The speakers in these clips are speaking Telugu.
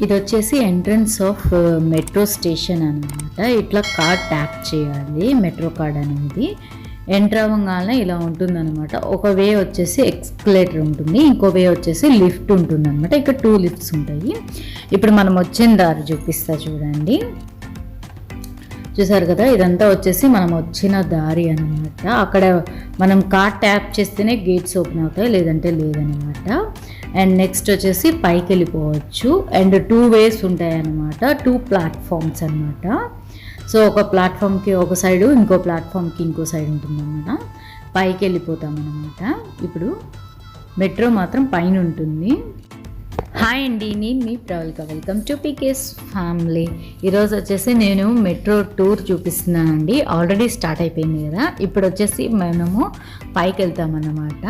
ఇది వచ్చేసి ఎంట్రన్స్ ఆఫ్ మెట్రో స్టేషన్ అనమాట. ఇట్లా కార్డ్ ట్యాప్ చేయాలి, మెట్రో కార్డ్ అనేది. ఎంటర్ అవ్వగానే ఇలా ఉంటుందన్నమాట. ఒక వే వచ్చేసి ఎక్స్కలేటర్ ఉంటుంది, ఇంకో వే వచ్చేసి లిఫ్ట్ ఉంటుంది అనమాట. ఇక్కడ 2 లిఫ్ట్స్ ఉంటాయి. ఇప్పుడు మనం వచ్చిన దారి చూపిస్తా చూడండి. చూసారు కదా, ఇదంతా వచ్చేసి మనం వచ్చిన దారి అనమాట. అక్కడ మనం కార్డ్ ట్యాప్ చేస్తేనే గేట్స్ ఓపెన్ అవుతాయి, లేదంటే లేదనమాట. అండ్ నెక్స్ట్ వచ్చేసి పైకి వెళ్ళిపోవచ్చు. అండ్ 2 వేస్ ఉంటాయి అన్నమాట, 2 ప్లాట్ఫామ్స్ అనమాట. సో ఒక ప్లాట్ఫామ్కి ఒక సైడు, ఇంకో ప్లాట్ఫామ్కి ఇంకో సైడ్ ఉంటుందన్నమాట. పైకి వెళ్ళిపోతాం అనమాట. ఇప్పుడు మెట్రో మాత్రం పైన ఉంటుంది. హాయ్ అండి, నేను మీ Pravalika. Welcome to PK's family. ఈరోజు వచ్చేసి నేను మెట్రో టూర్ చూపిస్తున్నానండి. ఆల్రెడీ స్టార్ట్ అయిపోయింది కదా. ఇప్పుడు వచ్చేసి మనము పైకి వెళ్తామన్నమాట.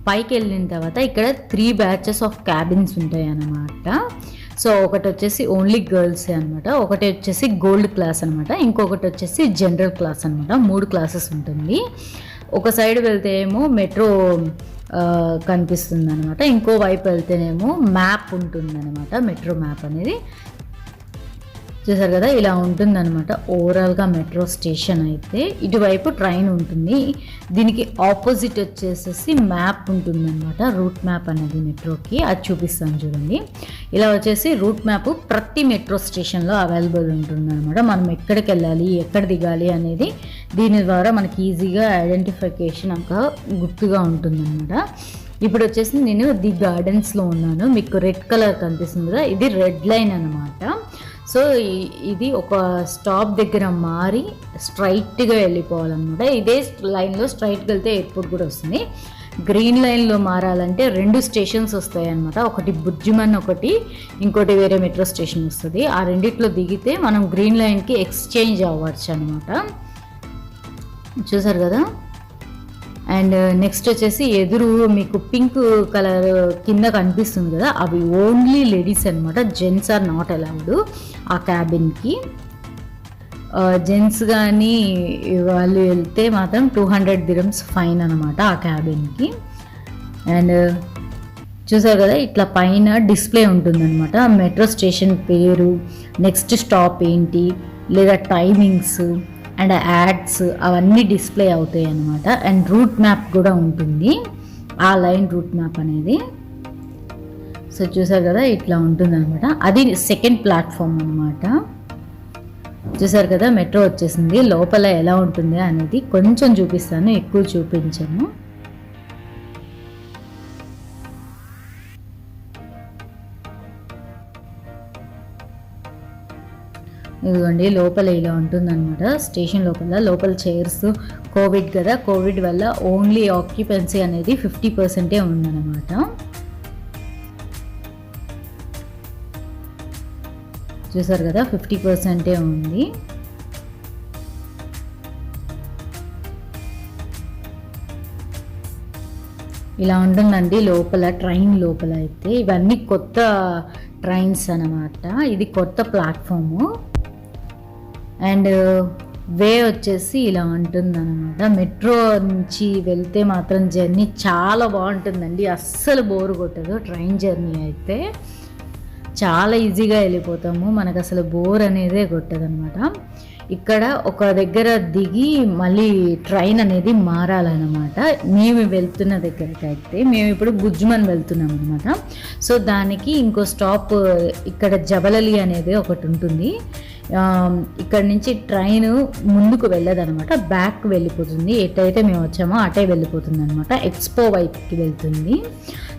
పైకి వెళ్ళిన తర్వాత ఇక్కడ 3 బ్యాచెస్ ఆఫ్ క్యాబిన్స్ ఉంటాయి అన్నమాట. సో ఒకటి వచ్చేసి ఓన్లీ గర్ల్సే అనమాట, ఒకటి వచ్చేసి గోల్డ్ క్లాస్ అనమాట, ఇంకొకటి వచ్చేసి జనరల్ క్లాస్ అనమాట. 3 క్లాసెస్ ఉంటుంది. ఒక సైడ్ వెళ్తే ఏమో మెట్రో కనిపిస్తుంది అనమాట, ఇంకో వైపు వెళ్తేనేమో మ్యాప్ ఉంటుంది అనమాట, మెట్రో మ్యాప్ అనేది. చూసారు కదా, ఇలా ఉంటుందన్నమాట ఓవరాల్గా మెట్రో స్టేషన్. అయితే ఇటువైపు ట్రైన్ ఉంటుంది, దీనికి ఆపోజిట్ వచ్చేసేసి మ్యాప్ ఉంటుందన్నమాట, రూట్ మ్యాప్ అనేది మెట్రోకి. అది చూపిస్తాను చూడండి. ఇలా వచ్చేసి రూట్ మ్యాప్ ప్రతి మెట్రో స్టేషన్లో అవైలబుల్ ఉంటుందన్నమాట. మనం ఎక్కడికి వెళ్ళాలి, ఎక్కడ దిగాలి అనేది దీని ద్వారా మనకి ఈజీగా ఐడెంటిఫికేషన్ అంతా గుర్తుగా ఉంటుందన్నమాట. ఇప్పుడు వచ్చేసి నేను ది గార్డెన్స్లో ఉన్నాను. మీకు రెడ్ కలర్ కనిపిస్తుంది కదా, ఇది రెడ్ లైన్ అనమాట. సో ఇది ఒక స్టాప్ దగ్గర మారి స్ట్రైట్గా వెళ్ళిపోవాలన్నమాట. ఇదే లైన్లో స్ట్రైట్గా వెళ్తే ఎయిర్పోర్ట్ కూడా వస్తుంది. గ్రీన్ లైన్లో మారాలంటే 2 స్టేషన్స్ వస్తాయి అన్నమాట. ఒకటి బుజ్జిమన్, ఒకటి ఇంకోటి వేరే మెట్రో స్టేషన్ వస్తుంది. ఆ రెండిట్లో దిగితే మనం గ్రీన్ లైన్కి ఎక్స్చేంజ్ అవ్వచ్చు అనమాట. చూసారు కదా. అండ్ నెక్స్ట్ వచ్చేసి ఎదురు మీకు పింక్ కలర్ కింద కనిపిస్తుంది కదా, అవి ఓన్లీ లేడీస్ అనమాట. జెంట్స్ ఆర్ నాట్ అలౌడ్ ఆ క్యాబిన్కి. జెంట్స్ కానీ వాళ్ళు వెళ్తే మాత్రం 200 dirhams ఫైన్ అనమాట ఆ క్యాబిన్కి. అండ్ చూసారు కదా, ఇట్లా పైన డిస్ప్లే ఉంటుందన్నమాట, మెట్రో స్టేషన్ పేరు, నెక్స్ట్ స్టాప్ ఏంటి, లేదా టైమింగ్స్ అండ్ యాడ్స్ అవన్నీ డిస్ప్లే అవుతాయి అన్నమాట. అండ్ రూట్ మ్యాప్ కూడా ఉంటుంది, ఆ లైన్ రూట్ మ్యాప్ అనేది. సో చూసారు కదా, ఇట్లా ఉంటుంది అనమాట. అది సెకండ్ ప్లాట్ఫామ్ అనమాట. చూసారు కదా, మెట్రో వచ్చేసింది. లోపల ఎలా ఉంటుంది అనేది కొంచెం చూపిస్తాను, ఎక్కువ చూపించాను. ఇదిగోండి, లోపల ఇలా ఉంటుందన్నమాట. స్టేషన్ లోపల చైర్స్, కోవిడ్ కదా, కోవిడ్ వల్ల ఓన్లీ ఆక్యుపెన్సీ అనేది 50% ఉందన్నమాట. చూసారు కదా, 50% ఉంది. ఇలా ఉంటుందండి లోపల, ట్రైన్ లోపల అయితే. ఇవన్నీ కొత్త ట్రైన్స్ అన్నమాట. ఇది కొత్త ప్లాట్ఫాము. అండ్ వే వచ్చేసి ఇలా ఉంటుందన్నమాట. మెట్రో నుంచి వెళ్తే మాత్రం జర్నీ చాలా బాగుంటుందండి, అస్సలు బోర్ కొట్టదు. ట్రైన్ జర్నీ అయితే చాలా ఈజీగా వెళ్ళిపోతాము, మనకు అసలు బోర్ అనేదే కొట్టదు అనమాట. ఇక్కడ ఒక దగ్గర దిగి మళ్ళీ ట్రైన్ అనేది మారాలన్నమాట. మేము వెళ్తున్న దగ్గరికి అయితే మేము ఇప్పుడు బుజ్జిమన్ వెళ్తున్నాం అనమాట. సో దానికి ఇంకో స్టాప్ ఇక్కడ జబలలి అనేది ఒకటి ఉంటుంది. ఇక్కడ నుంచి ట్రైన్ ముందుకు వెళ్ళదనమాట, బ్యాక్ వెళ్ళిపోతుంది. ఎటైతే మేము వచ్చామో అటే వెళ్ళిపోతుంది అనమాట, ఎక్స్పో వైపుకి వెళ్తుంది.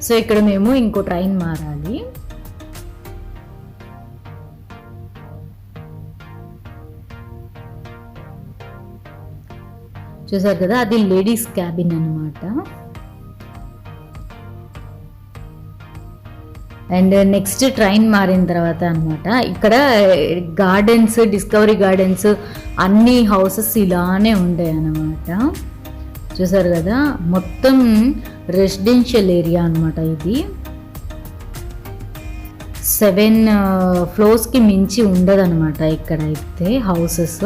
సో ఇక్కడ మేము ఇంకో ట్రైన్ మారాలి. చూసారు కదా, అది లేడీస్ క్యాబిన్ అనమాట. అండ్ నెక్స్ట్ ట్రైన్ మారిన తర్వాత అనమాట, ఇక్కడ గార్డెన్స్, డిస్కవరీ గార్డెన్స్, అన్ని హౌసెస్ ఇలానే ఉంటాయి అన్నమాట. చూసారు కదా, మొత్తం రెసిడెన్షియల్ ఏరియా అనమాట. ఇది 7 floors మించి ఉండదన్నమాట ఇక్కడైతే హౌసెస్.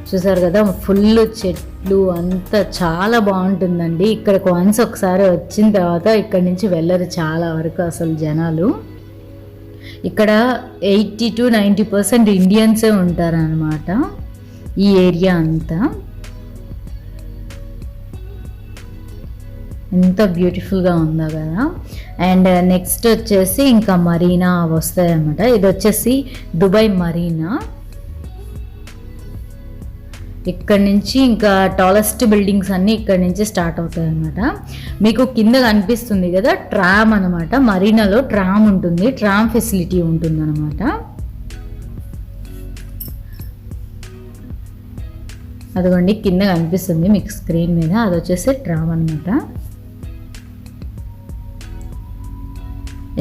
చూసారు కదా, ఫుల్ చెట్లు అంతా చాలా బాగుంటుందండి. ఇక్కడికి వన్స్ ఒకసారి వచ్చిన తర్వాత ఇక్కడి నుంచి వెళ్ళరు చాలా వరకు అసలు జనాలు. ఇక్కడ 80-90% ఇండియన్సే ఉంటారనమాట ఈ ఏరియా అంతా. ఎంత బ్యూటిఫుల్గా ఉందో కదా. అండ్ నెక్స్ట్ వచ్చేసి ఇంకా మరీనా వస్తాయి అన్నమాట. ఇది వచ్చేసి దుబాయ్ మరీనా. ఇక్కడ నుంచి ఇంకా టాలెస్ట్ బిల్డింగ్స్ అన్నీ ఇక్కడ నుంచి స్టార్ట్ అవుతాయి అన్నమాట. మీకు కింద కనిపిస్తుంది కదా ట్రామ్ అనమాట. మరీనాలో ట్రామ్ ఉంటుంది, ట్రామ్ ఫెసిలిటీ ఉంటుంది అనమాట. అదిగోండి కింద కనిపిస్తుంది మీకు స్క్రీన్ మీద, అది వచ్చేసి ట్రామ్ అనమాట.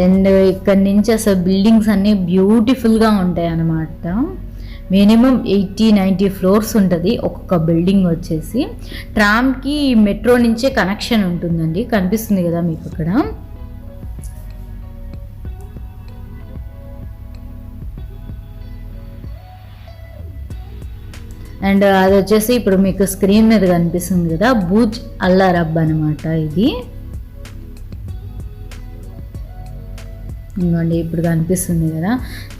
అండ్ ఇక్కడ నుంచి అసలు బిల్డింగ్స్ అన్నీ బ్యూటిఫుల్గా ఉంటాయి అన్నమాట. మినిమం 80-90 ఫ్లోర్స్ ఉంటుంది ఒక్కొక్క బిల్డింగ్ వచ్చేసి. ట్రామ్కి మెట్రో నుంచే కనెక్షన్ ఉంటుందండి, కనిపిస్తుంది కదా మీకు అక్కడ. అండ్ అది వచ్చేసి ఇప్పుడు మీకు స్క్రీన్ మీద కనిపిస్తుంది కదా బుర్జ్ అల్ అరబ్ అనమాట. ఇది ఇంకోండి ఇప్పుడు కనిపిస్తుంది కదా,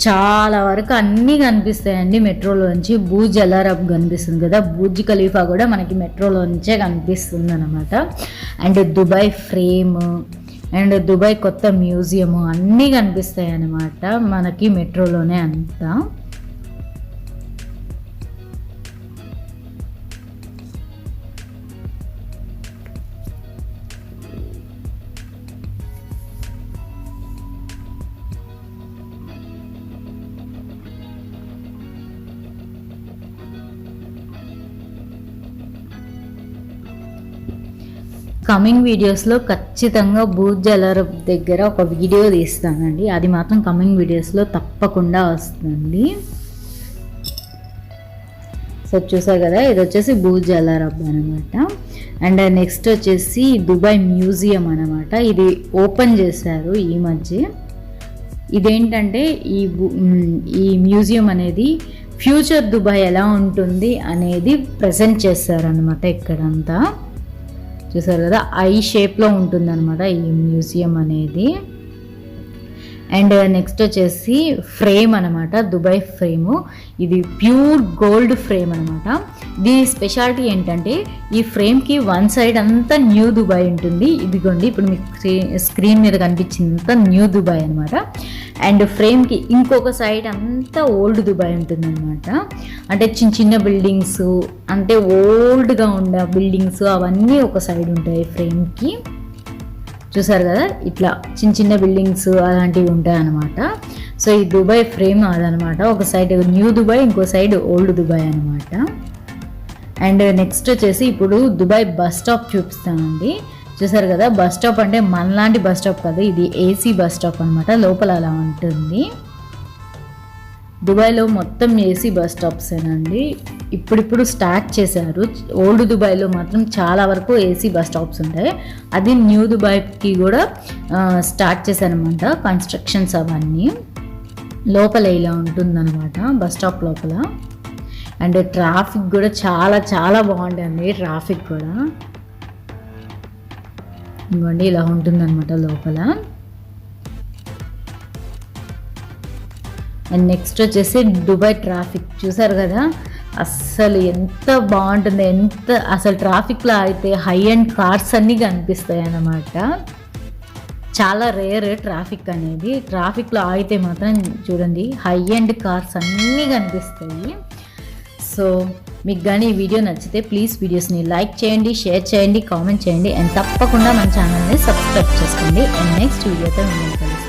చాలా వరకు అన్నీ కనిపిస్తాయండి మెట్రోలోంచి. బుర్జ్ అల్ అరబ్ కనిపిస్తుంది కదా, బుర్జ్ ఖలీఫా కూడా మనకి మెట్రోలోంచే కనిపిస్తుంది అనమాట. And Dubai frame and Dubai కొత్త మ్యూజియం అన్నీ కనిపిస్తాయి అన్నమాట మనకి మెట్రోలోనే అంతా. కమింగ్ వీడియోస్లో ఖచ్చితంగా బుర్జ్ అల్ అరబ్ దగ్గర ఒక వీడియో తీస్తానండి, అది మాత్రం కమింగ్ వీడియోస్లో తప్పకుండా వస్తుంది. సో చూసారు కదా, ఇది వచ్చేసి బుర్జ్ అల్ అరబ్ అనమాట. అండ్ నెక్స్ట్ వచ్చేసి దుబాయ్ మ్యూజియం అనమాట. ఇది ఓపెన్ చేశారు ఈ మధ్య. ఇదేంటంటే ఈ మ్యూజియం అనేది ఫ్యూచర్ దుబాయ్ ఎలా ఉంటుంది అనేది ప్రజెంట్ చేశారనమాట ఇక్కడంతా. చూసారు కదా, ఐ షేప్లో ఉంటుందన్నమాట ఈ మ్యూజియం అనేది. అండ్ నెక్స్ట్ వచ్చేసి ఫ్రేమ్ అనమాట, దుబాయ్ ఫ్రేము. ఇది ప్యూర్ గోల్డ్ ఫ్రేమ్ అనమాట. దీని స్పెషాలిటీ ఏంటంటే ఈ ఫ్రేమ్కి వన్ సైడ్ అంతా న్యూ దుబాయ్ ఉంటుంది. ఇదిగోండి ఇప్పుడు మీకు స్క్రీన్ మీద కనిపించిందంతా న్యూ దుబాయ్ అనమాట. అండ్ ఫ్రేమ్కి ఇంకొక సైడ్ అంతా ఓల్డ్ దుబాయ్ ఉంటుంది అనమాట. అంటే చిన్న చిన్న బిల్డింగ్స్, అంటే ఓల్డ్గా ఉండే బిల్డింగ్స్ అవన్నీ ఒక సైడ్ ఉంటాయి ఫ్రేమ్కి. చూసారు కదా, ఇట్లా చిన్న చిన్న బిల్డింగ్స్ అలాంటివి ఉంటాయి అన్నమాట. సో ఈ దుబాయ్ ఫ్రేమ్ అదనమాట. ఒక సైడ్ న్యూ దుబాయ్, ఇంకో సైడ్ ఓల్డ్ దుబాయ్ అనమాట. అండ్ నెక్స్ట్ వచ్చేసి ఇప్పుడు దుబాయ్ బస్ స్టాప్ చూపిస్తానండి. చూసారు కదా, బస్ స్టాప్ అంటే మనలాంటి బస్ స్టాప్ కాదు, ఇది ఏసీ బస్ స్టాప్ అనమాట. లోపల అలా ఉంటుంది. దుబాయ్లో మొత్తం ఏసీ బస్ స్టాప్సేనండి. ఇప్పుడిప్పుడు స్టార్ట్ చేశారు. ఓల్డ్ దుబాయ్లో మాత్రం చాలా వరకు ఏసీ బస్ స్టాప్స్ ఉంటాయి. అది న్యూ దుబాయ్కి కూడా స్టార్ట్ చేశారనమాట కన్స్ట్రక్షన్స్ అవన్నీ. లోపల ఇలా ఉంటుందన్నమాట బస్ స్టాప్ లోపల. అండ్ ట్రాఫిక్ కూడా చాలా చాలా బాగుంటుంది. ట్రాఫిక్ కూడా ఇంకోండి ఇలా ఉంటుందన్నమాట లోపల. అండ్ నెక్స్ట్ వచ్చేసి దుబాయ్ ట్రాఫిక్ చూసారు కదా, అస్సలు ఎంత బాగుంటుంది. ఎంత అసలు ట్రాఫిక్లో అయితే హై అండ్ కార్స్ అన్నీ కనిపిస్తాయి అన్నమాట. చాలా రేర్ ట్రాఫిక్ అనేది. ట్రాఫిక్లో ఆగితే మాత్రం చూడండి హై అండ్ కార్స్ అన్నీ కనిపిస్తాయి. సో మీకు కానీ ఈ వీడియో నచ్చితే ప్లీజ్ వీడియోస్ని లైక్ చేయండి, షేర్ చేయండి, కామెంట్ చేయండి. అండ్ తప్పకుండా మన ఛానల్ని సబ్స్క్రైబ్ చేసుకోండి. అండ్ నెక్స్ట్ వీడియోతో మేము కలుస్తాం.